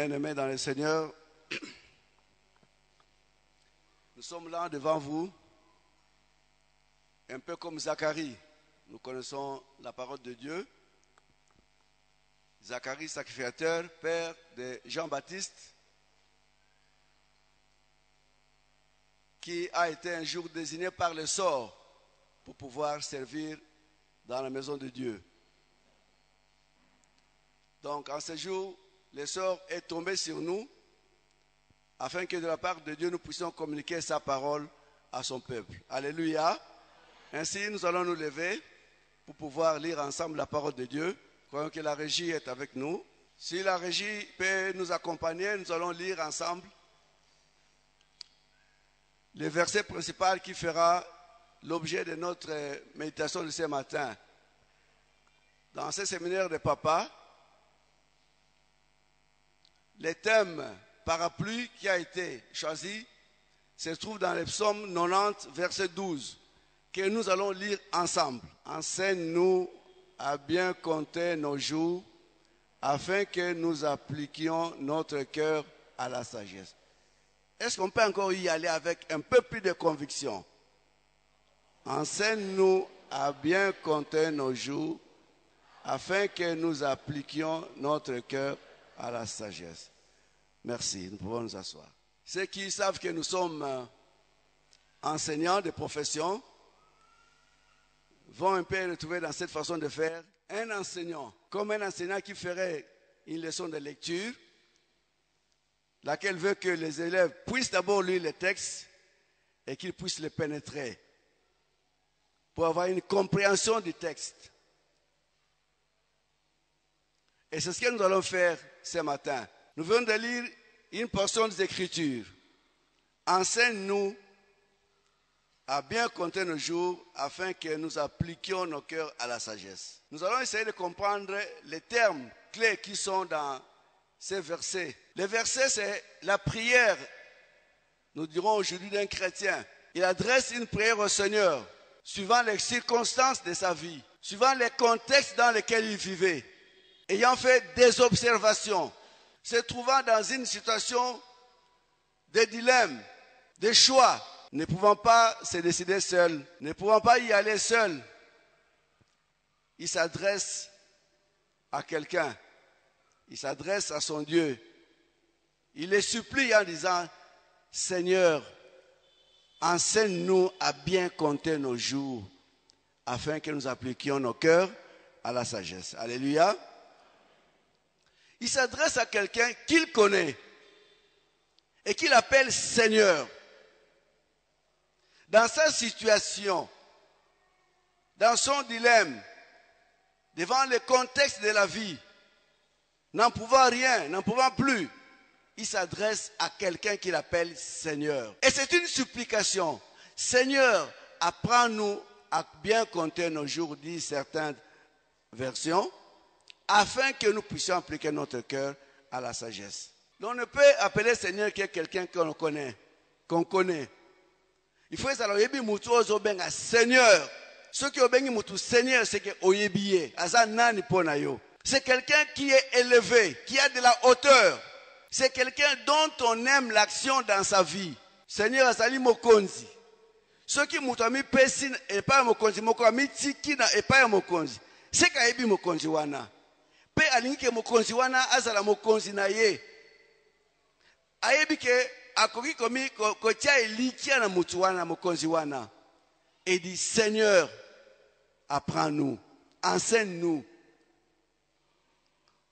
Bien-aimés dans le Seigneur, nous sommes là devant vous, un peu comme Zacharie. Nous connaissons la parole de Dieu. Zacharie, sacrificateur, père de Jean-Baptiste, qui a été un jour désigné par le sort pour pouvoir servir dans la maison de Dieu. Donc, en ce jour, le sort est tombé sur nous, afin que de la part de Dieu, nous puissions communiquer sa parole à son peuple. Alléluia. Ainsi, nous allons nous lever pour pouvoir lire ensemble la parole de Dieu. Croyons que la régie est avec nous. Si la régie peut nous accompagner, nous allons lire ensemble le verset principal qui fera l'objet de notre méditation de ce matin. Dans ce séminaire de papa, le thème parapluie qui a été choisi se trouve dans le psaume 90, verset 12, que nous allons lire ensemble. Enseigne-nous à bien compter nos jours, afin que nous appliquions notre cœur à la sagesse. Est-ce qu'on peut encore y aller avec un peu plus de conviction? Enseigne-nous à bien compter nos jours, afin que nous appliquions notre cœur à la sagesse. Merci, nous pouvons nous asseoir. Ceux qui savent que nous sommes enseignants de profession vont un peu retrouver dans cette façon de faire un enseignant, comme un enseignant qui ferait une leçon de lecture, laquelle veut que les élèves puissent d'abord lire le texte et qu'ils puissent le pénétrer pour avoir une compréhension du texte. Et c'est ce que nous allons faire ce matin. Nous venons de lire une portion des Écritures. Enseigne-nous à bien compter nos jours afin que nous appliquions nos cœurs à la sagesse. Nous allons essayer de comprendre les termes clés qui sont dans ces versets. Les versets, c'est la prière, nous dirons aujourd'hui, d'un chrétien. Il adresse une prière au Seigneur, suivant les circonstances de sa vie, suivant les contextes dans lesquels il vivait, ayant fait des observations, se trouvant dans une situation de dilemme, de choix, ne pouvant pas se décider seul, ne pouvant pas y aller seul. Il s'adresse à quelqu'un, il s'adresse à son Dieu. Il les supplie en disant, Seigneur, enseigne-nous à bien compter nos jours, afin que nous appliquions nos cœurs à la sagesse. Alléluia. Il s'adresse à quelqu'un qu'il connaît et qu'il appelle Seigneur. Dans sa situation, dans son dilemme, devant le contexte de la vie, n'en pouvant rien, n'en pouvant plus, il s'adresse à quelqu'un qu'il appelle Seigneur. Et c'est une supplication. Seigneur, apprends-nous à bien compter nos jours, disent certaines versions, afin que nous puissions appliquer notre cœur à la sagesse. Donc on ne peut appeler Seigneur que quelqu'un qu'on connaît. Il faut savoir que Seigneur. Ce qui est Seigneur, c'est que c'est quelqu'un qui est élevé, qui a de la hauteur. C'est quelqu'un dont on aime l'action dans sa vie. Seigneur Azali Mokonzi. Ce qui mutami pesin et pas Mokonzi, Mokoami tiki na et pas Mokonzi. C'est kaibi Mokonzi wana. Pe alingi Mokonzi wana azala Mokonzi na ye. Ayebi ke akoki komi kotia elikia na mutu wana Mokonzi wana. Et dit Seigneur, apprends-nous, enseigne-nous.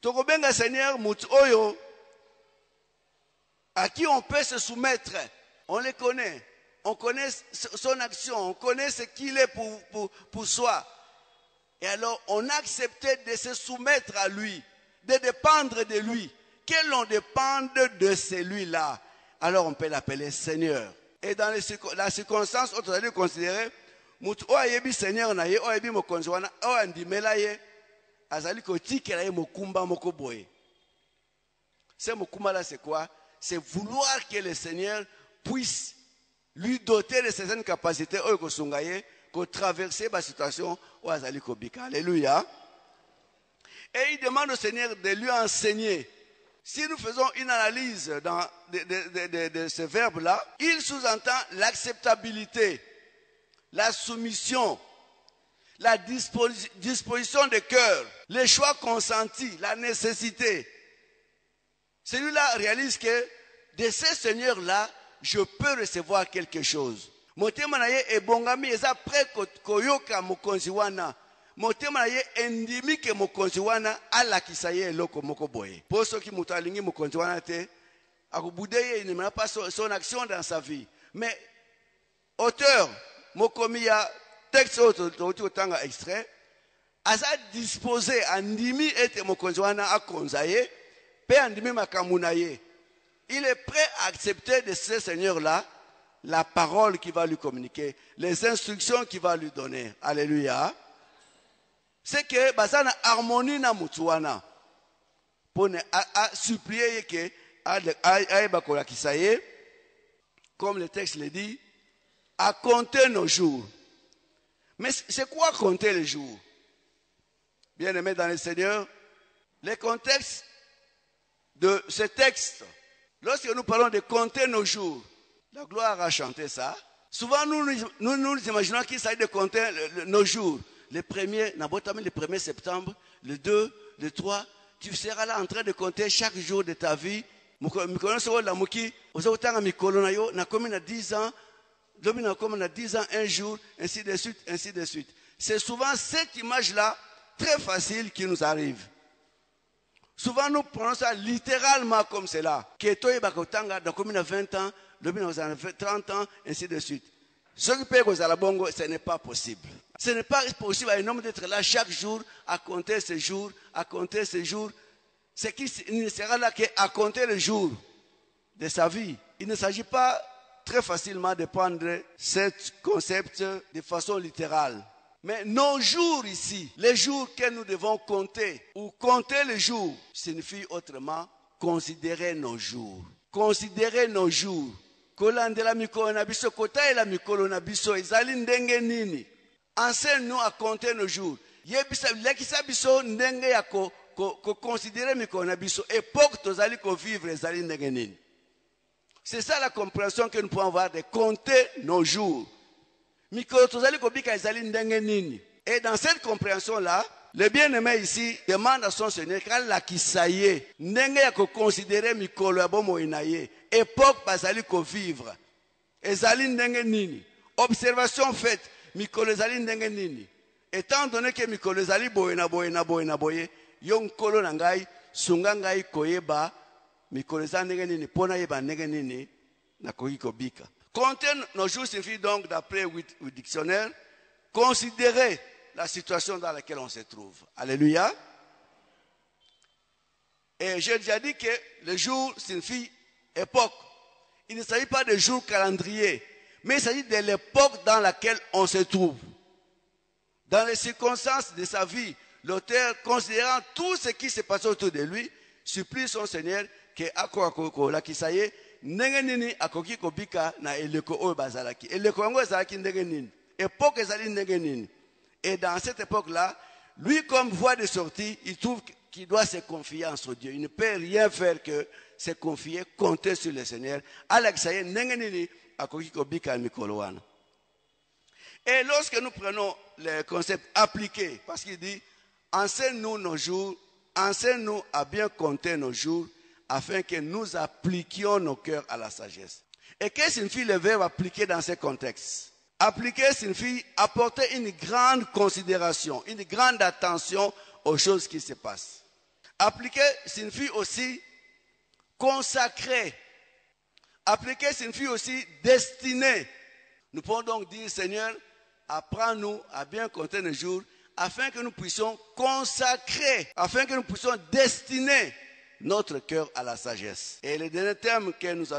Tokobenga Seigneur mutu oyo à qui on peut se soumettre. On le connaît. On connaît son action. On connaît ce qu'il est pour soi. Et alors, on a accepté de se soumettre à lui, de dépendre de lui. Que l'on dépende de celui-là, alors on peut l'appeler Seigneur. Et dans la circonstance, on doit considérer, mutu oyebi Seigneur na ye, oyebi mokonzi wana, oyandimela ye, azali kotikela ye mokumba moko boye. Ce mokumba là, c'est quoi? C'est vouloir que le Seigneur puisse lui doter de certaines capacités pour traverser la situation où Azali Kobika. Alléluia. Et il demande au Seigneur de lui enseigner Si nous faisons une analyse de ce verbe-là, il sous-entend l'acceptabilité, la soumission, la disposition de cœur, les choix consentis, la nécessité. Celui-là réalise que de ce Seigneur-là, je peux recevoir quelque chose. Motema na ye ebongami eza prêt koyoka mokonzi wana. Motema na ye endimi ke mokonzi wana alakisa ye eloko moko boye. Po soki mutu alingi mokonzi wana te, akobude ye, il ne mènera pas son action dans sa vie. Mais auteur mokomi ya texte auto tanga extrait, aza disposé andimi ete mokonzi wana akonza ye, pe andimi makambo na ye. Il est prêt à accepter de ce Seigneur-là la parole qu'il va lui communiquer, les instructions qu'il va lui donner. Alléluia. C'est que basana harmonie na mutuana pour supplier que aïbakola kisaye, comme le texte le dit, à compter nos jours. Mais c'est quoi compter les jours? Bien aimé dans le Seigneur, le contexte de ce texte, lorsque nous parlons de compter nos jours, la gloire a chanté ça. Souvent, nous imaginons qu'il s'agit de compter nos jours. Le 1er septembre, le 2, le 3, tu seras là en train de compter chaque jour de ta vie. Un jour, ainsi de suite, ainsi de suite. C'est souvent cette image-là, très facile, qui nous arrive. Souvent, nous prenons ça littéralement comme cela. Que toi, tu as 20 ans, 30 ans, ainsi de suite. Ce qui peut à la bongo, ce n'est pas possible. Ce n'est pas possible à un homme d'être là chaque jour, à compter ses jours, à compter ses jours. C'est qu'il ne sera là qu'à compter les jours de sa vie. Il ne s'agit pas très facilement de prendre ce concept de façon littérale. Mais nos jours ici, les jours que nous devons compter, ou compter les jours, signifie autrement considérer nos jours. Considérer nos jours. Kolandela mikolo na biso, kotaela mikolo na biso, ezali ndenge nini. Enseigne-nous à compter nos jours. Yebisa lekisa biso ndenge ya ko considérer mikolo na biso. Époque tozali ko vivre ezali ndenge nini. C'est ça la compréhension que nous pouvons avoir de compter nos jours. Mikolo tozali ko bika ezali ndenge nini. Et dans cette compréhension-là, le bien-aimé ici demande à son Seigneur quand la kisaye ndenge ya ko considérer mikolo ya bomo inaye. Époque bazali ko vivre. Ezali ndenge nini. Observation faite, mikolo ezali ndenge nini. Étant donné que mikolo ezali boye na boye na boye na boye, yo nkolo na ngai sunga ngai koyeba mikolo ezali ndenge nini pona yeba ndenge nini na koki kobika. Compter nos jours signifie donc, d'après le dictionnaire, considérer la situation dans laquelle on se trouve. Alléluia. Et j'ai déjà dit que le jour signifie époque. Il ne s'agit pas de jour calendrier, mais il s'agit de l'époque dans laquelle on se trouve. Dans les circonstances de sa vie, l'auteur, considérant tout ce qui se passe autour de lui, supplie son Seigneur que la kisaye ndenge nini akoki kobika na eleko oyo bazalaki. Eleko yango ezalaki ndenge nini. Époque ezali ndenge nini. Et dans cette époque-là, lui comme voie de sortie, il trouve qu'il doit se confier en son Dieu. Il ne peut rien faire que se confier, compter sur le Seigneur. Alaksaye ndenge nini akoki kobika mikolo wana. Et lorsque nous prenons le concept appliqué, parce qu'il dit, enseigne-nous nos jours, enseigne-nous à bien compter nos jours, afin que nous appliquions nos cœurs à la sagesse. Et qu'est-ce que signifie le verbe appliquer dans ce contexte? Appliquer signifie apporter une grande considération, une grande attention aux choses qui se passent. Appliquer signifie aussi consacrer. Appliquer signifie aussi destiner. Nous pouvons donc dire, Seigneur, apprends-nous à bien compter nos jours, afin que nous puissions consacrer, afin que nous puissions destiner notre cœur à la sagesse. Et le dernier terme que nous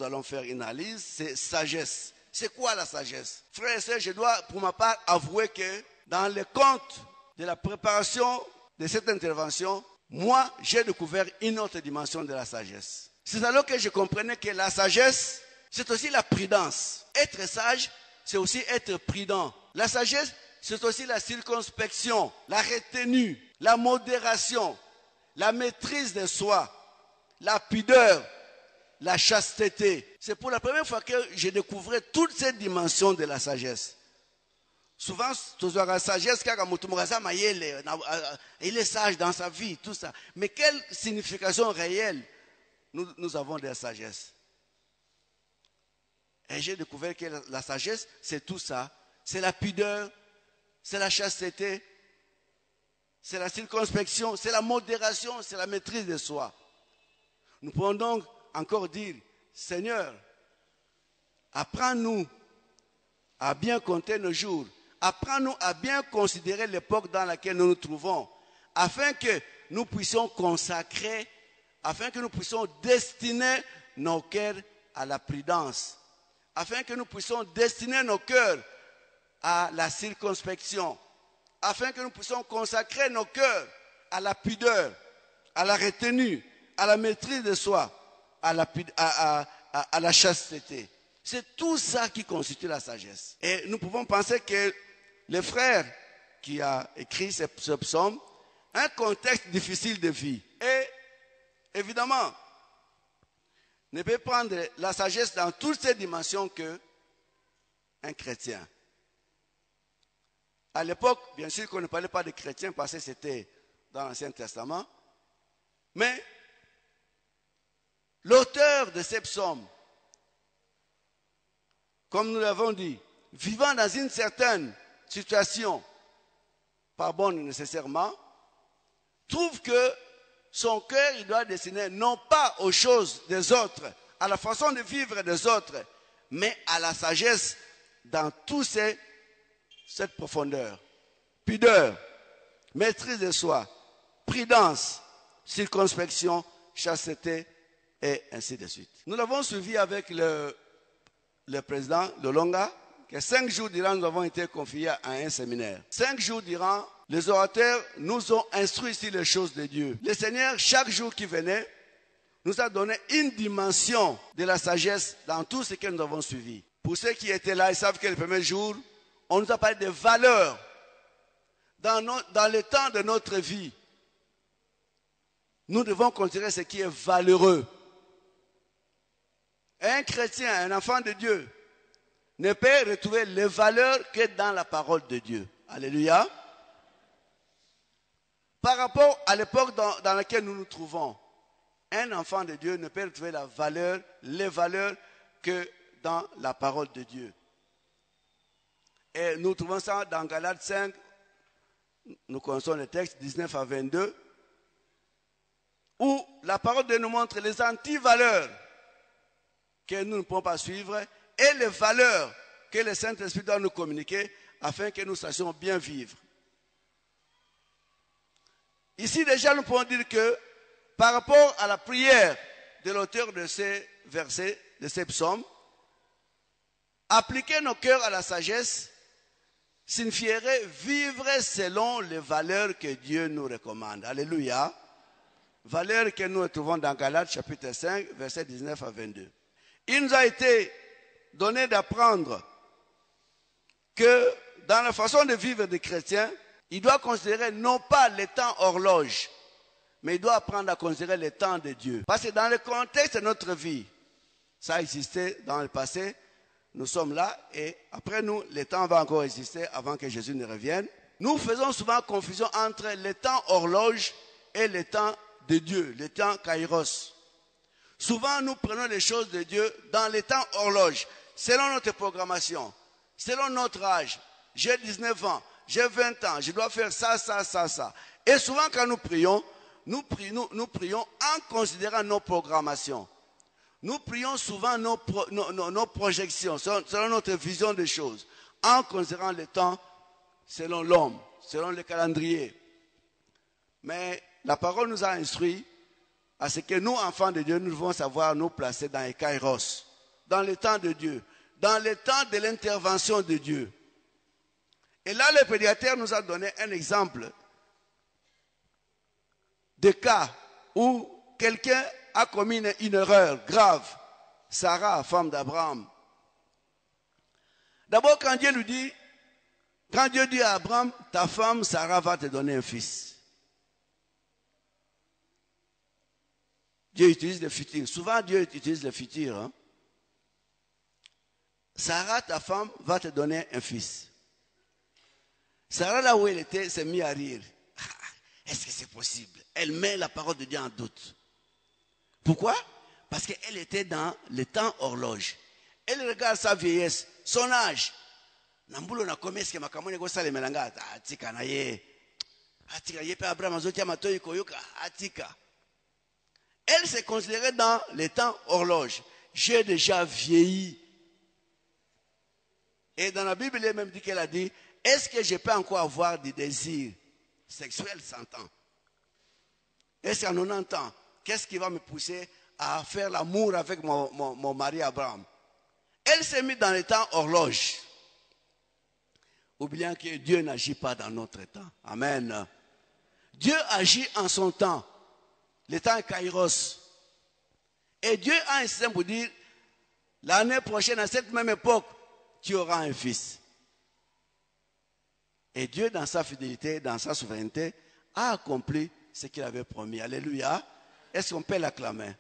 allons faire une analyse, c'est sagesse. C'est quoi la sagesse? Frères et sœurs, je dois pour ma part avouer que dans le compte de la préparation de cette intervention, moi, j'ai découvert une autre dimension de la sagesse. C'est alors que je comprenais que la sagesse, c'est aussi la prudence. Être sage, c'est aussi être prudent. La sagesse, c'est aussi la circonspection, la retenue, la modération, la maîtrise de soi. la pudeur, la chasteté. C'est pour la première fois que j'ai découvert toutes ces dimensions de la sagesse. Souvent, la sagesse, il est sage dans sa vie, tout ça. Mais quelle signification réelle nous avons de la sagesse? Et j'ai découvert que la sagesse, c'est tout ça. C'est la pudeur, c'est la chasteté, c'est la circonspection, c'est la modération, c'est la maîtrise de soi. Nous pouvons donc encore dire, Seigneur, apprends-nous à bien compter nos jours, apprends-nous à bien considérer l'époque dans laquelle nous nous trouvons, afin que nous puissions consacrer, afin que nous puissions destiner nos cœurs à la prudence, afin que nous puissions destiner nos cœurs à la circonspection, afin que nous puissions consacrer nos cœurs à la pudeur, à la retenue, à la maîtrise de soi, à la chasteté. C'est tout ça qui constitue la sagesse. Et nous pouvons penser que le frère qui a écrit ce psaume a un contexte difficile de vie. Et évidemment, ne peut prendre la sagesse dans toutes ces dimensions qu'un chrétien. À l'époque, bien sûr qu'on ne parlait pas de chrétiens parce que c'était dans l'Ancien Testament. Mais l'auteur de ces psaumes, comme nous l'avons dit, vivant dans une certaine situation, pas bonne nécessairement, trouve que son cœur, il doit destiner non pas aux choses des autres, à la façon de vivre des autres, mais à la sagesse dans toute cette profondeur. Pudeur, maîtrise de soi, prudence, circonspection, chasteté, et ainsi de suite. Nous l'avons suivi avec le président Lolonga, que 5 jours durant, nous avons été confiés à un séminaire. 5 jours durant, les orateurs nous ont instruits sur les choses de Dieu. Le Seigneur, chaque jour qui venait, nous a donné une dimension de la sagesse dans tout ce que nous avons suivi. Pour ceux qui étaient là, ils savent que le premier jour, on nous a parlé de valeurs dans le temps de notre vie. Nous devons considérer ce qui est valeureux. Un chrétien, un enfant de Dieu, ne peut retrouver les valeurs que dans la parole de Dieu. Alléluia. Par rapport à l'époque dans laquelle nous nous trouvons, un enfant de Dieu ne peut retrouver les valeurs que dans la parole de Dieu. Et nous trouvons ça dans Galates 5, nous connaissons le texte 19 à 22, où la parole de Dieu nous montre les anti-valeurs que nous ne pouvons pas suivre et les valeurs que le Saint-Esprit doit nous communiquer afin que nous sachions bien vivre. Ici déjà nous pouvons dire que par rapport à la prière de l'auteur de ces versets, de ces psaumes, appliquer nos cœurs à la sagesse signifierait vivre selon les valeurs que Dieu nous recommande. Alléluia. Valeurs que nous retrouvons dans Galates chapitre 5, versets 19 à 22. Il nous a été donné d'apprendre que dans la façon de vivre des chrétiens, il doit considérer non pas le temps horloge, mais il doit apprendre à considérer le temps de Dieu. Parce que dans le contexte de notre vie, ça a existé dans le passé, nous sommes là et après nous, le temps va encore exister avant que Jésus ne revienne. Nous faisons souvent confusion entre le temps horloge et le temps de Dieu, le temps kairos. Souvent, nous prenons les choses de Dieu dans les temps horloge, selon notre programmation, selon notre âge. J'ai 19 ans, j'ai 20 ans, je dois faire ça, ça, ça, ça. Et souvent, quand nous prions en considérant nos programmations. Nous prions souvent nos projections, selon notre vision des choses, en considérant le temps selon l'homme, selon le calendrier. Mais la parole nous a instruit à ce que nous, enfants de Dieu, nous devons savoir nous placer dans les kairos, dans le temps de Dieu, dans le temps de l'intervention de Dieu. Et là, le pédiatre nous a donné un exemple de cas où quelqu'un a commis une erreur grave. Sarah, femme d'Abraham. D'abord, quand Dieu dit à Abraham, ta femme Sarah va te donner un fils. Dieu utilise le futur. Souvent, Dieu utilise le futur. Hein. Sarah, ta femme, va te donner un fils. Sarah, là où elle était, s'est mise à rire. Est-ce que c'est possible? Elle met la parole de Dieu en doute. Pourquoi? Parce qu'elle était dans le temps horloge. Elle regarde sa vieillesse, son âge. Nambulo na commerce que makamone ko sale melanga atika na ye. Atika ye pe Abraham azoti amatoyi koyoka atika. Elle s'est considérée dans le temps horloge. J'ai déjà vieilli. Et dans la Bible, il est même dit qu'elle a dit, est-ce que je peux encore avoir des désirs sexuels 100 ans? Est-ce qu'à 90 ans, qu'est-ce qui va me pousser à faire l'amour avec mon mari Abraham? Elle s'est mise dans le temps horloge. Oubliant que Dieu n'agit pas dans notre temps. Amen. Dieu agit en son temps. Le temps est Kairos. Et Dieu a un système pour dire, l'année prochaine, à cette même époque, tu auras un fils. Et Dieu, dans sa fidélité, dans sa souveraineté, a accompli ce qu'il avait promis. Alléluia. Est-ce qu'on peut l'acclamer?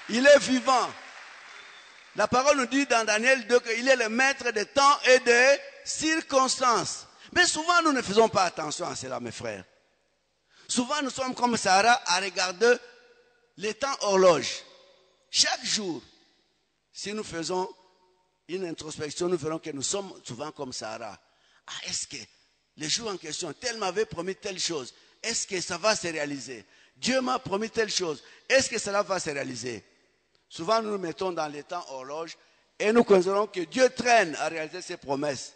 Il est vivant. La parole nous dit dans Daniel 2 qu'il est le maître des temps et des circonstances. Mais souvent, nous ne faisons pas attention à cela, mes frères. Souvent, nous sommes comme Sarah à regarder les temps horloge. Chaque jour, si nous faisons une introspection, nous verrons que nous sommes souvent comme Sarah. Ah, est-ce que le jour en question, tel m'avait promis telle chose, est-ce que ça va se réaliser? Dieu m'a promis telle chose, est-ce que cela va se réaliser? Souvent, nous nous mettons dans les temps horloge et nous considérons que Dieu traîne à réaliser ses promesses.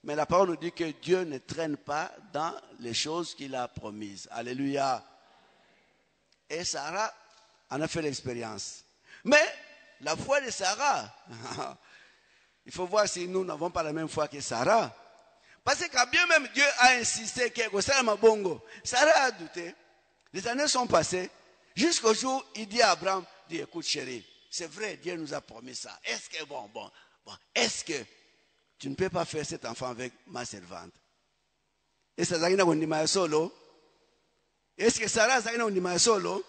Mais la parole nous dit que Dieu ne traîne pas dans les choses qu'il a promises. Alléluia. Et Sarah en a fait l'expérience. Mais la foi de Sarah, il faut voir si nous n'avons pas la même foi que Sarah. Parce que quand bien même Dieu a insisté que Sarah a douté. Les années sont passées. Jusqu'au jour où il dit à Abraham, dit, écoute chérie, c'est vrai, Dieu nous a promis ça. Est-ce que, est-ce que tu ne peux pas faire cet enfant avec ma servante? Est-ce que Sarah a solo?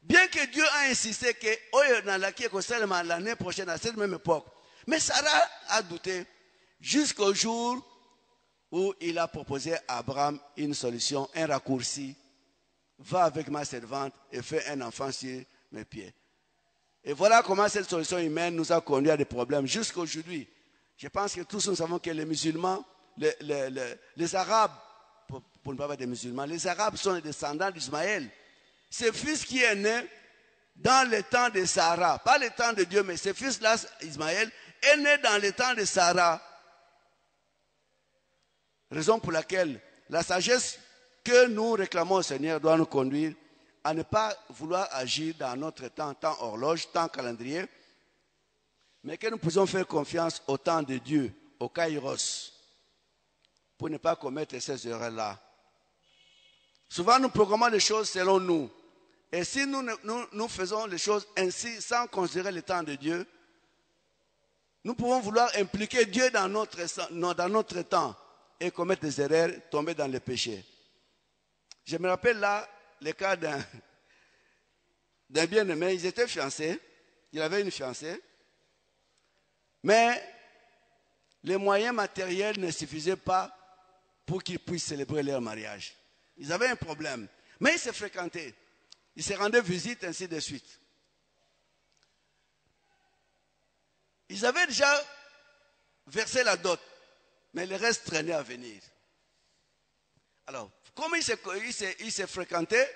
Bien que Dieu a insisté que l'année prochaine, à cette même époque, mais Sarah a douté jusqu'au jour où il a proposé à Abraham une solution, un raccourci. Va avec ma servante et fais un enfant sur mes pieds. Et voilà comment cette solution humaine nous a conduit à des problèmes jusqu'à aujourd'hui. Je pense que tous nous savons que les musulmans, les Arabes, pour ne pas parler des musulmans, les Arabes sont les descendants d'Ismaël. Ce fils qui est né dans le temps de Sarah, pas le temps de Dieu, mais ce fils-là, Ismaël, est né dans le temps de Sarah. Raison pour laquelle la sagesse que nous réclamons au Seigneur doit nous conduire à ne pas vouloir agir dans notre temps, temps horloge, temps calendrier, mais que nous puissions faire confiance au temps de Dieu, au Kairos, pour ne pas commettre ces erreurs-là. Souvent, nous programmons les choses selon nous. Et si nous faisons les choses ainsi, sans considérer le temps de Dieu, nous pouvons vouloir impliquer Dieu dans notre temps et commettre des erreurs, tomber dans le péché. Je me rappelle là le cas d'un bien-aimé. Ils étaient fiancés. Il avait une fiancée. Mais les moyens matériels ne suffisaient pas pour qu'ils puissent célébrer leur mariage. Ils avaient un problème. Mais ils se fréquentaient. Ils se rendaient visite, ainsi de suite. Ils avaient déjà versé la dot. Mais le reste traînait à venir. Alors, comme ils se fréquentaient,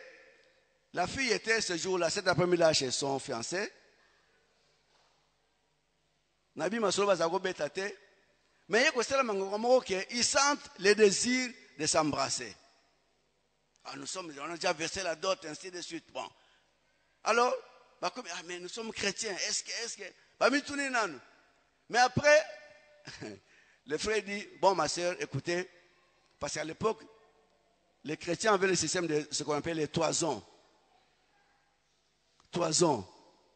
la fille était ce jour-là, cet après-midi-là, chez son fiancé. Nabi Masolo Bazago Betate. Mais ils sentent le désir de s'embrasser. On a déjà versé la dot, ainsi de suite. Bon. Alors, mais nous sommes chrétiens. Est-ce que. Mais après, le frère dit, bon, ma soeur, écoutez, parce qu'à l'époque, les chrétiens avaient le système de ce qu'on appelle les toisons. Toisons.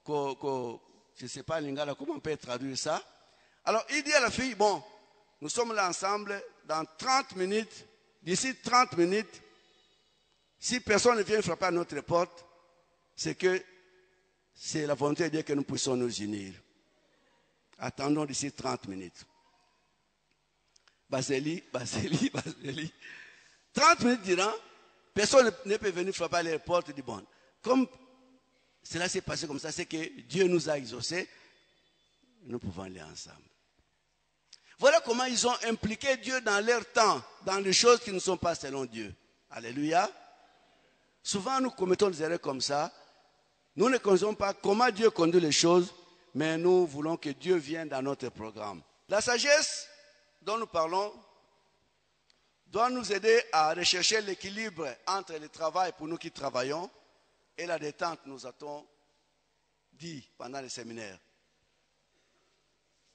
Je ne sais pas, Lingala, comment on peut traduire ça. Alors, il dit à la fille, bon, nous sommes là ensemble, dans 30 minutes, d'ici 30 minutes, Si personne ne vient frapper à notre porte, c'est que c'est la volonté de Dieu que nous puissions nous unir. Attendons d'ici 30 minutes. Baseli. 30 minutes durant, personne ne peut venir frapper à les portes du bon. Comme cela s'est passé comme ça, c'est que Dieu nous a exaucés, nous pouvons aller ensemble. Voilà comment ils ont impliqué Dieu dans leur temps, dans les choses qui ne sont pas selon Dieu. Alléluia. Souvent, nous commettons des erreurs comme ça. Nous ne connaissons pas comment Dieu conduit les choses, mais nous voulons que Dieu vienne dans notre programme. La sagesse dont nous parlons doit nous aider à rechercher l'équilibre entre le travail pour nous qui travaillons et la détente, nous a-t-on dit pendant les séminaires.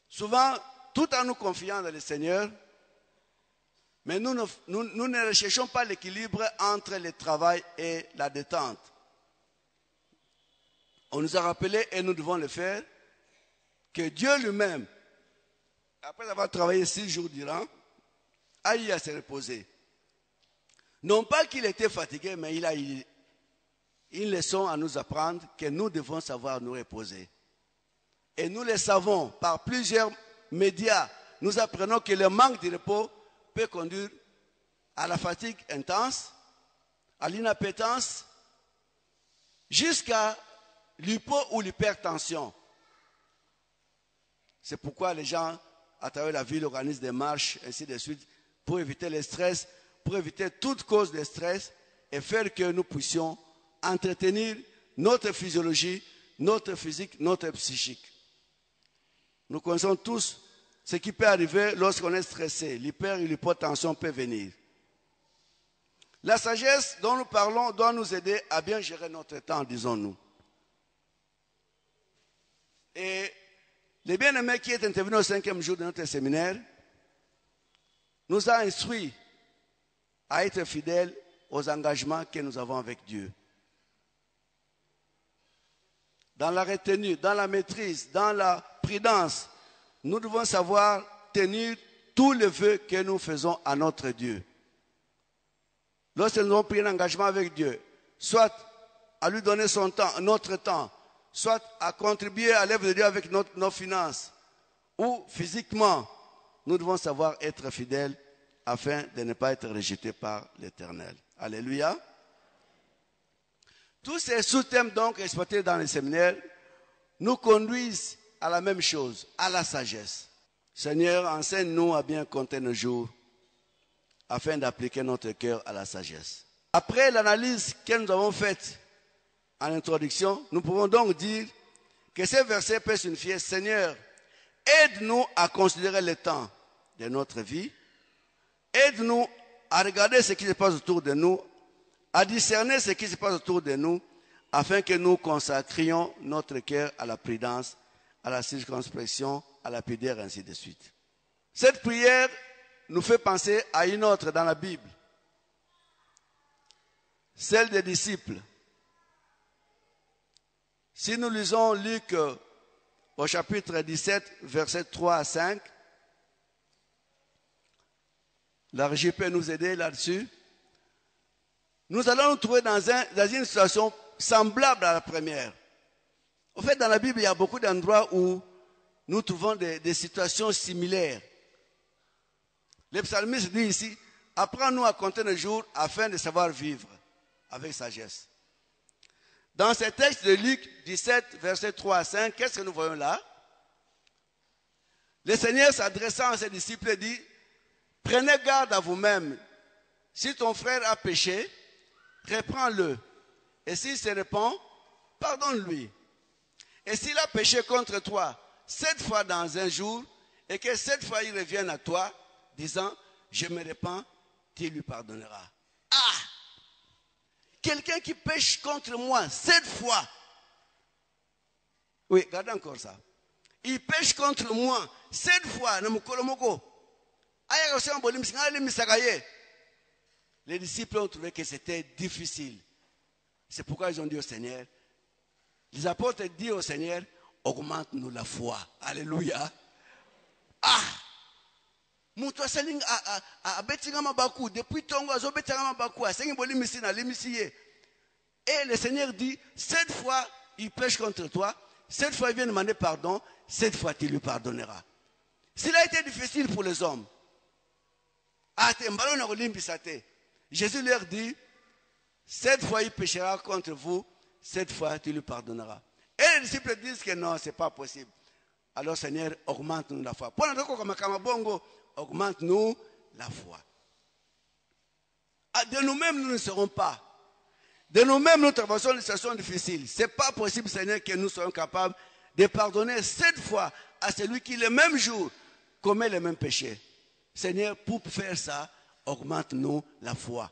Souvent, tout en nous confiant dans le Seigneur, mais nous ne recherchons pas l'équilibre entre le travail et la détente. On nous a rappelé, et nous devons le faire, que Dieu lui-même, après avoir travaillé 6 jours durant, a eu à se reposer. Non pas qu'il était fatigué, mais il a eu une leçon à nous apprendre que nous devons savoir nous reposer. Et nous le savons par plusieurs médias. Nous apprenons que le manque de repos peut conduire à la fatigue intense, à l'inappétence, jusqu'à l'hypo ou l'hypertension. C'est pourquoi les gens, à travers la ville, organisent des marches, ainsi de suite, pour éviter le stress, pour éviter toute cause de stress et faire que nous puissions entretenir notre physiologie, notre physique, notre psychique. Nous connaissons tous ce qui peut arriver lorsqu'on est stressé. L'hyper et l'hypotension peuvent venir. La sagesse dont nous parlons doit nous aider à bien gérer notre temps, disons-nous. Et le bien-aimé qui est intervenu au 5e jour de notre séminaire nous a instruits à être fidèles aux engagements que nous avons avec Dieu. Dans la retenue, dans la maîtrise, dans la prudence, nous devons savoir tenir tous les vœux que nous faisons à notre Dieu. Lorsque nous avons pris un engagement avec Dieu, soit à lui donner son temps, notre temps, soit à contribuer à l'œuvre de Dieu avec nos finances, ou physiquement, nous devons savoir être fidèles afin de ne pas être rejetés par l'Éternel. Alléluia. Tous ces sous-thèmes donc exploités dans les séminaires nous conduisent à la même chose, à la sagesse. Seigneur, enseigne-nous à bien compter nos jours afin d'appliquer notre cœur à la sagesse. Après l'analyse que nous avons faite en introduction, nous pouvons donc dire que ces versets peuvent signifier: Seigneur, aide-nous à considérer le temps de notre vie, aide-nous à regarder ce qui se passe autour de nous, à discerner ce qui se passe autour de nous, afin que nous consacrions notre cœur à la prudence, à la circonspection, à la pudeur, ainsi de suite. Cette prière nous fait penser à une autre dans la Bible, celle des disciples. Si nous lisons Luc au chapitre 17, versets 3 à 5, la régie peut nous aider là-dessus. Nous allons nous trouver dans une situation semblable à la première. En fait, dans la Bible, il y a beaucoup d'endroits où nous trouvons des situations similaires. Le psalmiste dit ici: apprends-nous à compter nos jours afin de savoir vivre avec sagesse. Dans ce texte de Luc 17, versets 3 à 5, qu'est-ce que nous voyons là? Le Seigneur, s'adressant à ses disciples, dit: prenez garde à vous-même. Si ton frère a péché, reprends-le. Et s'il se répand, pardonne-lui. Et s'il a péché contre toi 7 fois dans un jour, et que 7 fois il revienne à toi, disant: je me répands, tu lui pardonneras. Ah! Quelqu'un qui pêche contre moi 7 fois. Oui, regardez encore ça. Il pêche contre moi 7 fois. Les disciples ont trouvé que c'était difficile. C'est pourquoi ils ont dit au Seigneur, les apôtres disent au Seigneur: augmente-nous la foi. Alléluia. Ah! Mutu asaling a betingama baku depuis tongo azo betingama baku asengi boli misi na limisi ye. Et le Seigneur dit, cette fois il pêche contre toi, cette fois il vient demander pardon, cette fois tu lui pardonneras. S'il a été difficile pour les hommes, Jésus leur dit, cette fois il péchera contre vous, cette fois tu lui pardonneras. Et les disciples disent que non, ce n'est pas possible. Alors Seigneur, augmente-nous la foi. Augmente-nous la foi. De nous-mêmes, nous ne serons pas. De nous-mêmes, nous traversons des situations difficiles. Ce n'est pas possible, Seigneur, que nous soyons capables de pardonner cette fois à celui qui, le même jour, commet les mêmes péchés. Seigneur, pour faire ça, augmente-nous la foi.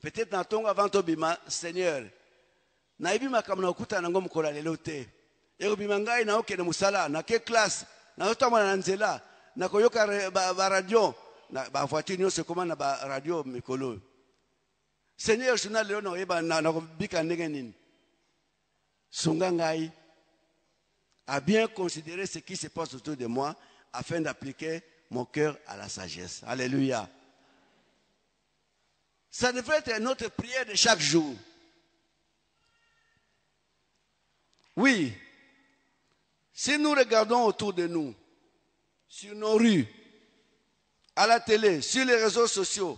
Peut-être dans ton avant Tobima, Seigneur, naibima kama nakuta na ngomu kola lelo te. Eko bimangai na oke na musala, na ke classe, na otama na nzela, na koyoka ba radio, na ba voiture nyo se komana ba radio mikolo. Seigneur, journal lelo na yeba na bika ndenge nini. Sunga ngai à bien considérer ce qui se passe autour de moi afin d'appliquer mon cœur à la sagesse. Alléluia. Ça devrait être notre prière de chaque jour. Oui, si nous regardons autour de nous, sur nos rues, à la télé, sur les réseaux sociaux,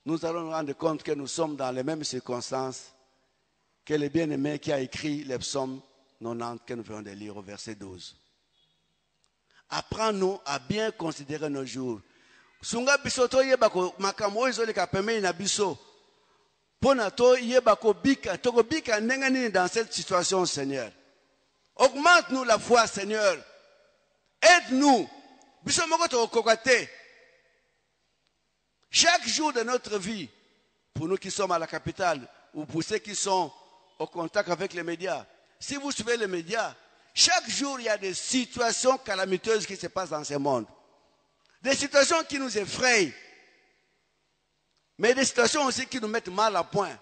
nous allons nous rendre compte que nous sommes dans les mêmes circonstances que le bien-aimé qui a écrit les psaumes 90 que nous venons de lire au verset 12. Apprends-nous à bien considérer nos jours. Sunga biso to yebako makambo ezole ka pemei na biso. Pona to yebako bika toko bika ndenge nini dans cette situation, Seigneur. Augmente-nous la foi, Seigneur. Aide-nous. Biso moko to kokate. Chaque jour de notre vie, pour nous qui sommes à la capitale ou pour ceux qui sont au contact avec les médias, si vous suivez les médias, chaque jour il y a des situations calamiteuses qui se passent dans ce monde. Des situations qui nous effrayent, mais des situations aussi qui nous mettent mal à point.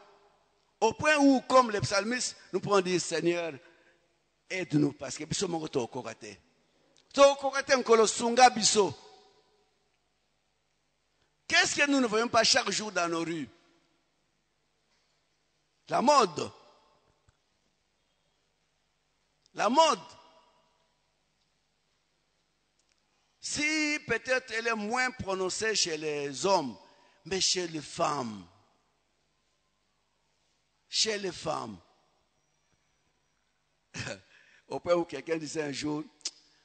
Au point où, comme les psalmistes, nous pouvons dire, Seigneur, aide-nous, parce que biso mongo to kokate. To kokate nkolo sunga biso. Qu'est-ce que nous ne voyons pas chaque jour dans nos rues? La mode. La mode. Si peut-être elle est moins prononcée chez les hommes, mais chez les femmes. Chez les femmes. Au point où quelqu'un disait un jour,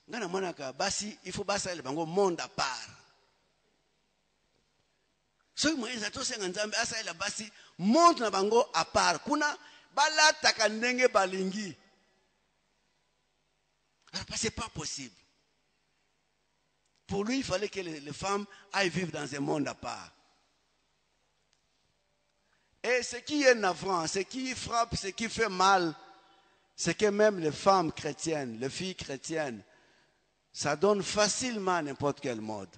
il faut passer le monde à part. So moyeza to senga nzambe asa ila basi monde na bango à part kuna bala takandenge balingi. Alors c'est pas possible. Pour lui il fallait que les femmes aillent vivre dans un monde à part. Et ce qui est navrant, ce qui frappe, ce qui fait mal, c'est que même les femmes chrétiennes, les filles chrétiennes, ça donne facilement n'importe quel mode.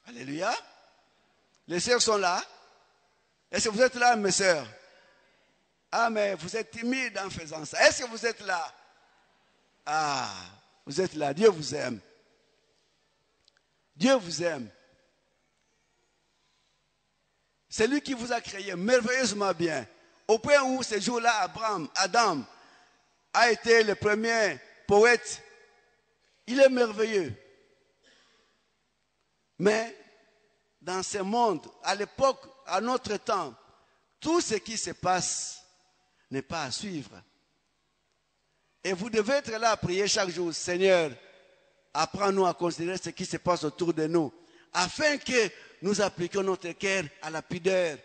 Alléluia. Les sœurs sont là. Est-ce que vous êtes là, mes sœurs? Ah, mais vous êtes timides en faisant ça. Est-ce que vous êtes là? Ah, vous êtes là. Dieu vous aime. Dieu vous aime. C'est lui qui vous a créé merveilleusement bien. Au point où ce jour-là, Adam a été le premier poète. Il est merveilleux. Mais dans ce monde, à l'époque, à notre temps, tout ce qui se passe n'est pas à suivre. Et vous devez être là à prier chaque jour. Seigneur, apprends-nous à considérer ce qui se passe autour de nous, afin que nous appliquions notre cœur à la pudeur.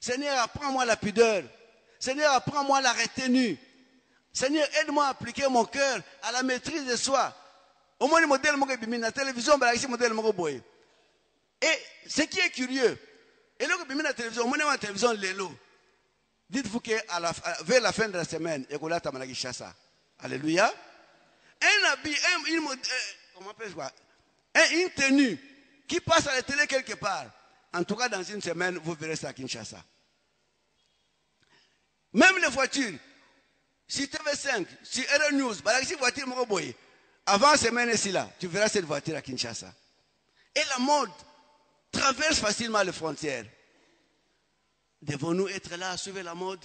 Seigneur, apprends-moi la pudeur. Seigneur, apprends-moi la retenue. Seigneur, aide-moi à appliquer mon cœur à la maîtrise de soi. Au moins, le modèle de la télévision, le modèle de et ce qui est curieux, et là, que la télévision, on la télévision l'élo. Dites-vous que vers la fin de la semaine, et là, tu chassa. Alléluia. Un habit, comment appelle-je une tenue qui passe à la télé quelque part. En tout cas, dans une semaine, vous verrez ça à Kinshasa. Même les voitures, si TV5, si RN News, si voiture, Avant semaine ici là, tu verras cette voiture à Kinshasa. Et la mode traverse facilement les frontières. Devons-nous être là à suivre la mode?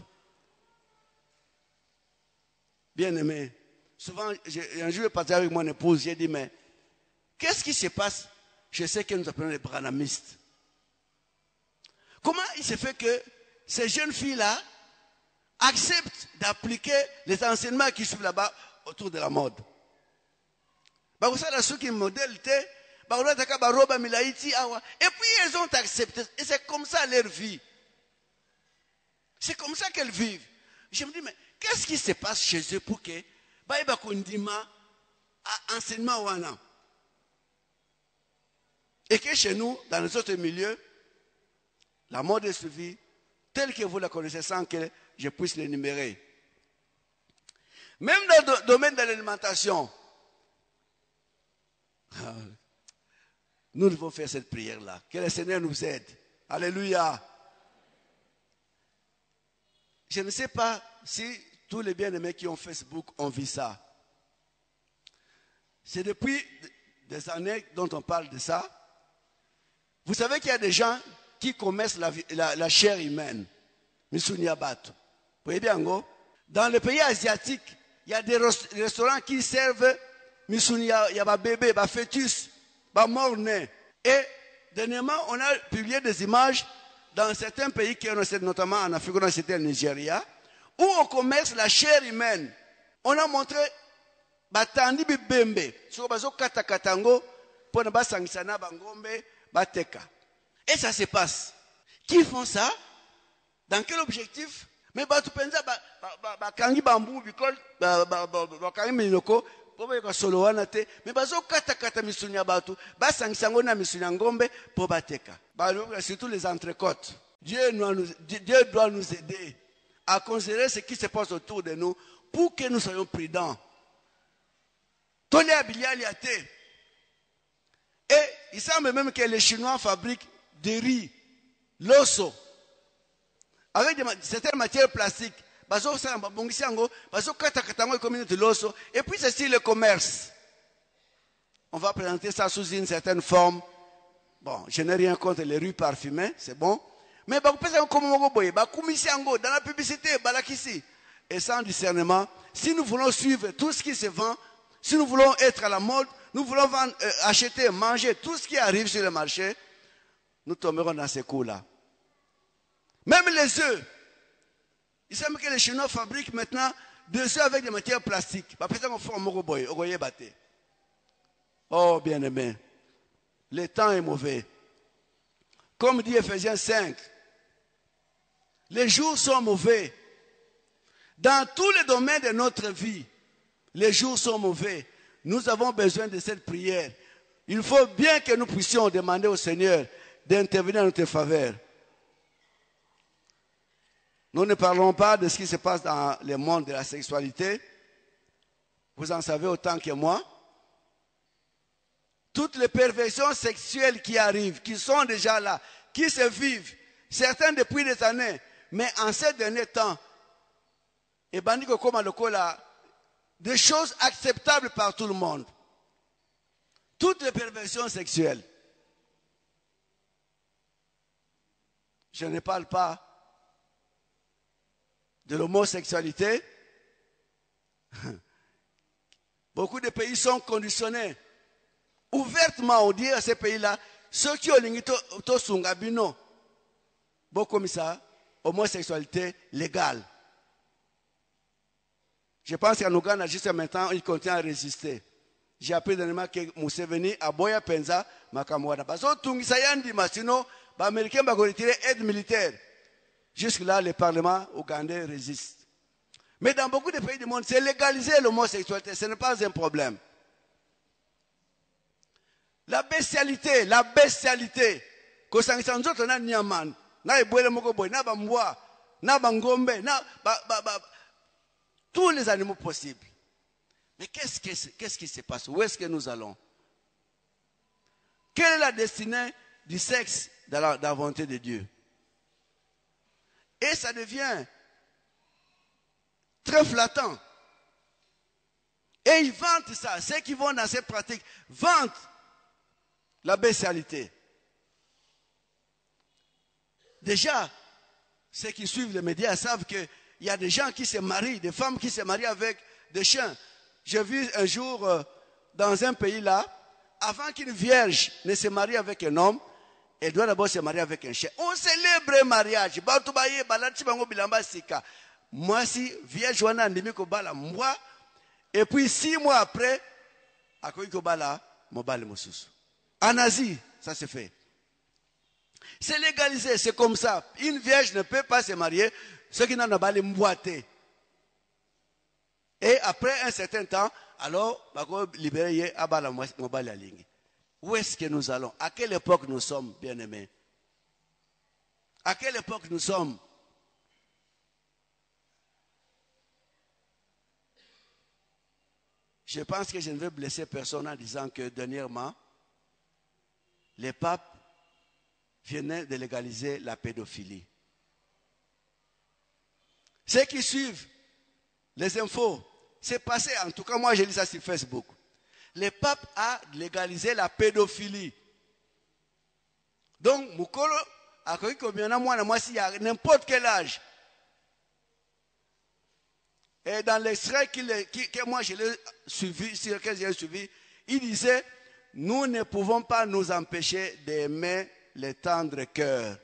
Bien aimé, souvent, un jour, je partais avec mon épouse, j'ai dit, mais qu'est-ce qui se passe chez ceux que nous appelons les branhamistes? Comment il se fait que ces jeunes filles-là acceptent d'appliquer les enseignements qui suivent là-bas autour de la mode? Et puis elles ont accepté. Et c'est comme ça leur vie. C'est comme ça qu'elles vivent. Je me dis, mais qu'est-ce qui se passe chez eux pour que enseignement wana? Et que chez nous, dans les autres milieux, la mode est suivie telle que vous la connaissez sans que je puisse l'énumérer. Même dans le domaine de l'alimentation, nous devons faire cette prière-là. Que le Seigneur nous aide. Alléluia. Je ne sais pas si tous les bien-aimés qui ont Facebook ont vu ça. C'est depuis des années dont on parle de ça. Vous savez qu'il y a des gens qui commercent la chair humaine. Misunyabatu. Vous voyez bien, dans les pays asiatiques, il y a des restaurants qui servent Misunya, il y a des bébés, des fœtus, des morts-nés. Et dernièrement, on a publié des images dans certains pays, notamment en Afrique, on a cité le Nigeria, où on commerce la chair humaine. On a montré batandi bibembe, sur bazo katakatango, pour ne pas sanctionner bangombe, bateka. Et ça se passe. Qui font ça? Dans quel objectif? Mais batu penza bakangi bambu bikol bakangi minoko pour ba solo wana te. Mais bazo kata misunya batu, basangisango na misunya ngombe pour bateka. Surtout les entrecôtes. Dieu doit nous aider à considérer ce qui se passe autour de nous pour que nous soyons prudents. Et il semble même que les Chinois fabriquent des riz, l'osso, avec certaines matières plastiques. Et puis c'est le commerce. On va présenter ça sous une certaine forme. Bon, je n'ai rien contre les riz parfumés, c'est bon. Mais dans la publicité, et sans discernement, si nous voulons suivre tout ce qui se vend, si nous voulons être à la mode, nous voulons acheter, manger tout ce qui arrive sur le marché, nous tomberons dans ces coups-là. Même les œufs. Il semble que les Chinois fabriquent maintenant des œufs avec des matières plastiques. Oh, bien-aimé, le temps est mauvais. Comme dit Ephésiens 5, les jours sont mauvais. Dans tous les domaines de notre vie, les jours sont mauvais. Nous avons besoin de cette prière. Il faut bien que nous puissions demander au Seigneur d'intervenir en notre faveur. Nous ne parlons pas de ce qui se passe dans le monde de la sexualité. Vous en savez autant que moi. Toutes les perversions sexuelles qui arrivent, qui sont déjà là, qui se vivent, certains depuis des années, mais en ces derniers temps, et bandiko comme des choses acceptables par tout le monde. Toutes les perversions sexuelles. Je ne parle pas de l'homosexualité. Beaucoup de pays sont conditionnés. Ouvertement, on dit à ces pays-là, ceux qui ont l'ingito sungabino, beaucoup comme ça, homosexualité légale. Je pense qu'en Ouganda, jusqu'à maintenant, il continue à résister. J'ai appris dernièrement que Museveni a boya penza makamwana. Baso tungisa yandi masino, les Américains vont retirer aide militaire. Jusque-là, le Parlement ougandais résiste. Mais dans beaucoup de pays du monde, c'est légaliser l'homosexualité. Ce n'est pas un problème. La bestialité. Tous les animaux possibles. Mais qu'est-ce qui se passe? Où est-ce que nous allons? Quelle est la destinée du sexe dans la volonté de Dieu? Et ça devient très flattant. Et ils vantent ça. Ceux qui vont dans cette pratique vantent la bestialité. Déjà, ceux qui suivent les médias savent qu'il y a des gens qui se marient, des femmes qui se marient avec des chiens. J'ai vu un jour dans un pays là, avant qu'une vierge ne se marie avec un homme, elle doit d'abord se marier avec un chien. On célèbre le mariage. Moi, si vierge wana ndimi ko bala moi, et puis 6 mois après, akoki ko bala mobali mosusu. En Asie, ça se fait. C'est légalisé, c'est comme ça. Une vierge ne peut pas se marier, ceux qui n'ont pas les mboité. Et après un certain temps, alors, libérer abala mobali alingi. Où est-ce que nous allons? À quelle époque nous sommes, bien-aimés? À quelle époque nous sommes? Je pense que je ne veux blesser personne en disant que dernièrement, les papes venaient de légaliser la pédophilie. Ceux qui suivent les infos, c'est passé, en tout cas moi j'ai lu ça sur Facebook. Le pape a légalisé la pédophilie. Donc, Mukolo a cru que moi, s'il y a n'importe quel âge. Et dans l'extrait que moi je l'ai suivi, sur lequel j'ai suivi, il disait, nous ne pouvons pas nous empêcher d'aimer les tendres cœurs.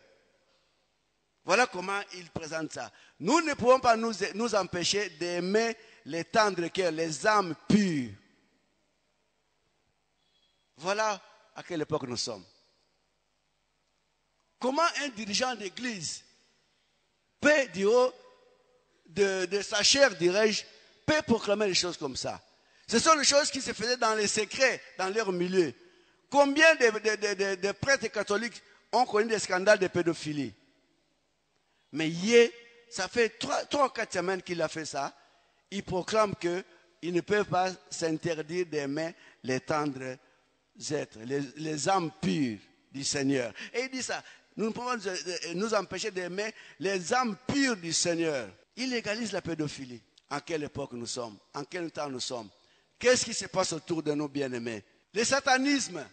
Voilà comment il présente ça. Nous ne pouvons pas nous empêcher d'aimer les tendres cœurs, les âmes pures. Voilà à quelle époque nous sommes. Comment un dirigeant d'église peut, du haut de sa chair, dirais-je, peut proclamer des choses comme ça? Ce sont des choses qui se faisaient dans les secrets, dans leur milieu. Combien de prêtres catholiques ont connu des scandales de pédophilie? Mais ça fait 3 ou 4 semaines qu'il a fait ça. Il proclame qu'ils ne peuvent pas s'interdire d'aimer les tendres êtres, les âmes pures du Seigneur. Et il dit ça, nous ne pouvons pas nous empêcher d'aimer les âmes pures du Seigneur. Il légalise la pédophilie. En quelle époque nous sommes? En quel temps nous sommes? Qu'est-ce qui se passe autour de nous, bien-aimés? Le satanisme,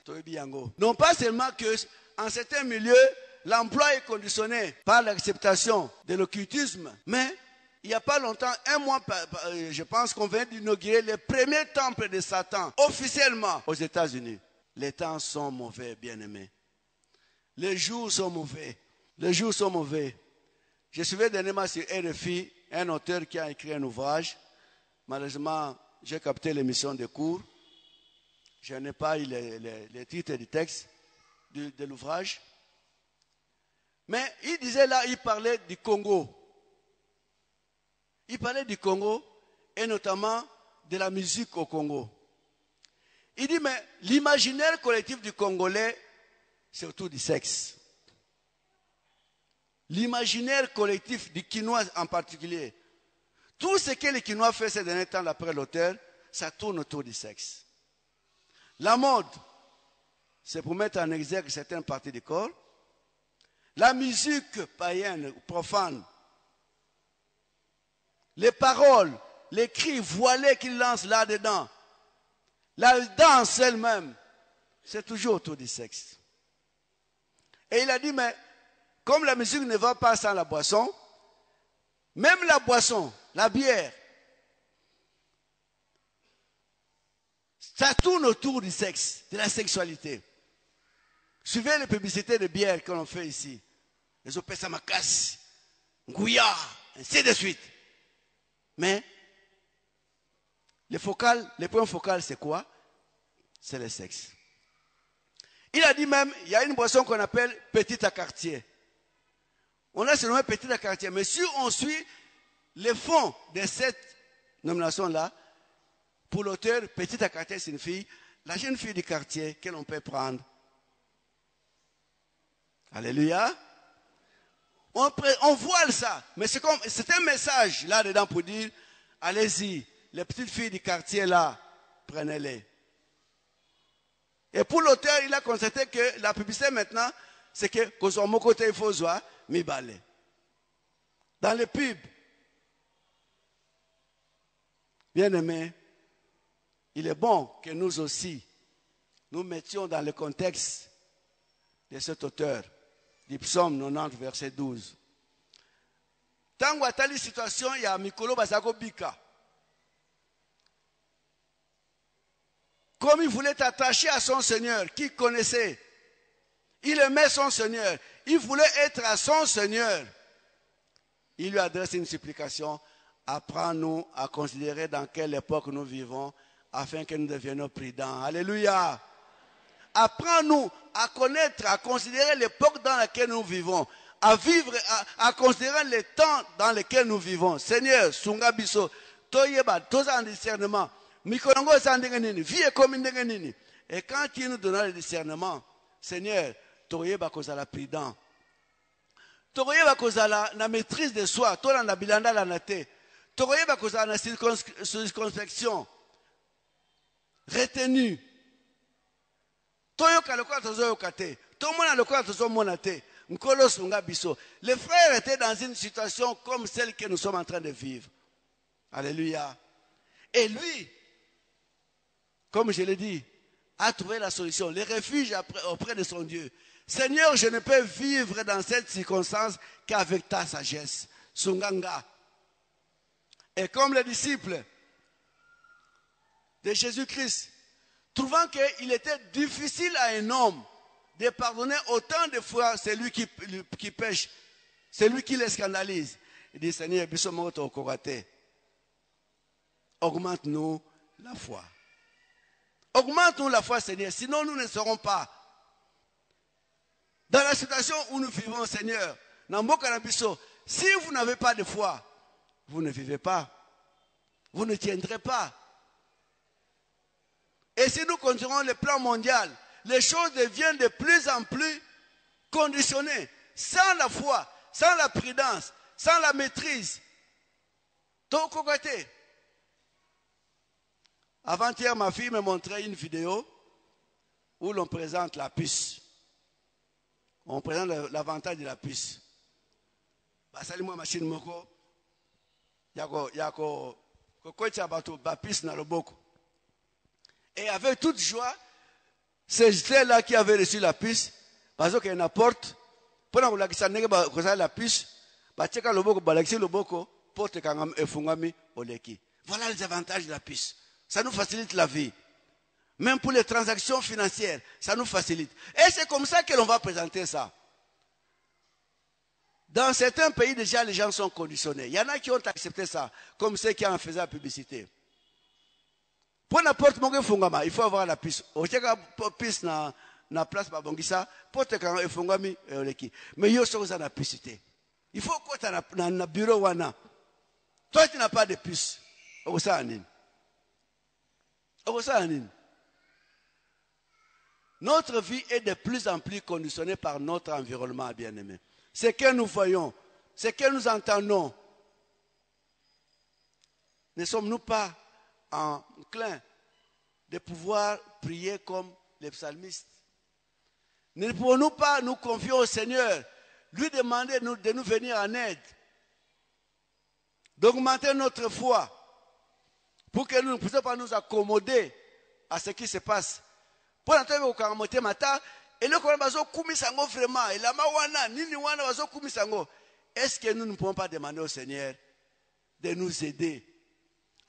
non pas seulement qu'en certains milieux, l'emploi est conditionné par l'acceptation de l'occultisme, mais il n'y a pas longtemps, un mois, je pense qu'on vient d'inaugurer le premier temple de Satan, officiellement, aux États-Unis. Les temps sont mauvais, bien-aimés. Les jours sont mauvais. Les jours sont mauvais. Je suivais dernièrement sur RFI un auteur qui a écrit un ouvrage. Malheureusement, j'ai capté l'émission de cours. Je n'ai pas eu les titres du texte de l'ouvrage. Mais il disait là, il parlait du Congo. Il parlait du Congo et notamment de la musique au Congo. Il dit, mais l'imaginaire collectif du Congolais, c'est autour du sexe. L'imaginaire collectif du Quinois en particulier. Tout ce que les Quinois fait ces derniers temps, d'après l'auteur, ça tourne autour du sexe. La mode, c'est pour mettre en exergue certaines parties du corps. La musique païenne, profane. Les paroles, les cris voilés qu'il lance là-dedans. La danse elle-même, c'est toujours autour du sexe. Et il a dit, mais comme la musique ne va pas sans la boisson, même la boisson, la bière, ça tourne autour du sexe, de la sexualité. Suivez les publicités de bière que l'on fait ici. Les opesamakas, Ngouya, ainsi de suite. Mais le point focal, c'est quoi? C'est le sexe. Il a dit même, il y a une boisson qu'on appelle petit à quartier. On a surnommé petit à quartier. Mais si on suit le fond de cette nomination-là, pour l'auteur, petit à quartier signifie la jeune fille du quartier que l'on peut prendre. Alléluia. On voile ça. Mais c'est un message là-dedans pour dire, allez-y, les petites filles du quartier là, prenez-les. Et pour l'auteur, il a constaté que la publicité maintenant, c'est que sur mon côté, il faut jouer, mi balai. Dans les pubs, bien aimé, il est bon que nous aussi, nous mettions dans le contexte de cet auteur du psaume 90, verset 12. Tango atali situation ya mikolo bazako bika. Comme il voulait t'attacher à son Seigneur, qui connaissait, il aimait son Seigneur, il voulait être à son Seigneur. Il lui adresse une supplication, apprends-nous à considérer dans quelle époque nous vivons, afin que nous devenions prudents. Alléluia. Apprends-nous à connaître, à considérer l'époque dans laquelle nous vivons, à vivre, à considérer les temps dans lesquels nous vivons. Seigneur, Sunga Biso, Toyeba, Toza en discernement. Mikonongo Sandengenini, vie comme Ndengenini. Et quand il nous donnera le discernement, Seigneur, Toyeba Kozala prudent. Toyeba Kozala na maîtrise de soi, Tola na bilanda la nate. Toyeba Kozala na circonspection. Retenu. Toyoka le quoi tozoyoka te. Tomona le quoi tozomona te. Nkolo Sunga Biso. Les frères étaient dans une situation comme celle que nous sommes en train de vivre. Alléluia. Et lui, comme je l'ai dit, a trouvé la solution, le refuge auprès de son Dieu. Seigneur, je ne peux vivre dans cette circonstance qu'avec ta sagesse. Sunganga. Et comme les disciples de Jésus-Christ, trouvant qu'il était difficile à un homme de pardonner autant de fois celui qui pêche, celui qui le scandalise, il dit, Seigneur, augmente-nous la foi. Augmente-nous la foi, Seigneur, sinon nous ne serons pas. Dans la situation où nous vivons, Seigneur, si vous n'avez pas de foi, vous ne vivez pas. Vous ne tiendrez pas. Et si nous continuons le plan mondial, les choses deviennent de plus en plus conditionnées. Sans la foi, sans la prudence, sans la maîtrise. Avant-hier, ma fille me montrait une vidéo où l'on présente la puce. On présente l'avantage de la puce. Basali-moi machine moko. Yako kokocha bato ba puce na loboko. Et avec toute joie, ces gens-là qui avaient reçu la puce, parce qu'il y a une porte, pendant que la puce, bacheka loboko, balakisi loboko, porte kangam efungami oleki. Voilà les avantages de la puce. Ça nous facilite la vie. Même pour les transactions financières, ça nous facilite. Et c'est comme ça que l'on va présenter ça. Dans certains pays, déjà, les gens sont conditionnés. Il y en a qui ont accepté ça, comme ceux qui en faisaient la publicité. Pour n'importe quel fungama, il faut avoir la puce. Au lieu de puce na place babongisa, porte quand il fungami oleki. Mais il y a aussi la publicité. Il faut que tu aies un bureau wana. Toi, tu n'as pas de puce. Notre vie est de plus en plus conditionnée par notre environnement, bien-aimé. Ce que nous voyons, ce que nous entendons, ne sommes-nous pas enclins de pouvoir prier comme les psalmistes? Ne pouvons-nous pas nous confier au Seigneur, lui demander de nous venir en aide, d'augmenter notre foi, pour que nous ne puissions pas nous accommoder à ce qui se passe? Pour entendre au karamote mata, et le bazo kumisango vraiment, et la mawana, nini wana bazo kumisango. Est-ce que nous ne pouvons pas demander au Seigneur de nous aider,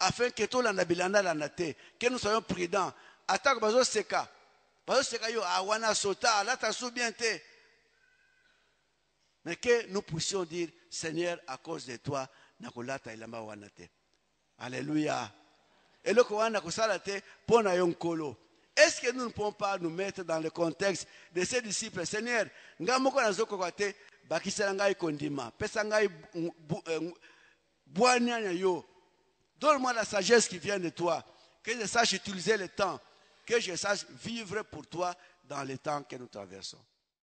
afin que tout l'anabilanda l'anate, que nous soyons prudents, attaque bazo seka yo awana sota, la ta soubiente, mais que nous puissions dire, Seigneur, à cause de toi, nakolata ilama wanate. Alléluia. Et le Koran nakosalate pour na yonkolo. Est-ce que nous ne pouvons pas nous mettre dans le contexte de ces disciples? Seigneur, ngamoko nazoko kwate bakisela ngai kondima, pesa ngai boanya yo. Donne-moi la sagesse qui vient de toi, que je sache utiliser le temps, que je sache vivre pour toi dans les temps que nous traversons.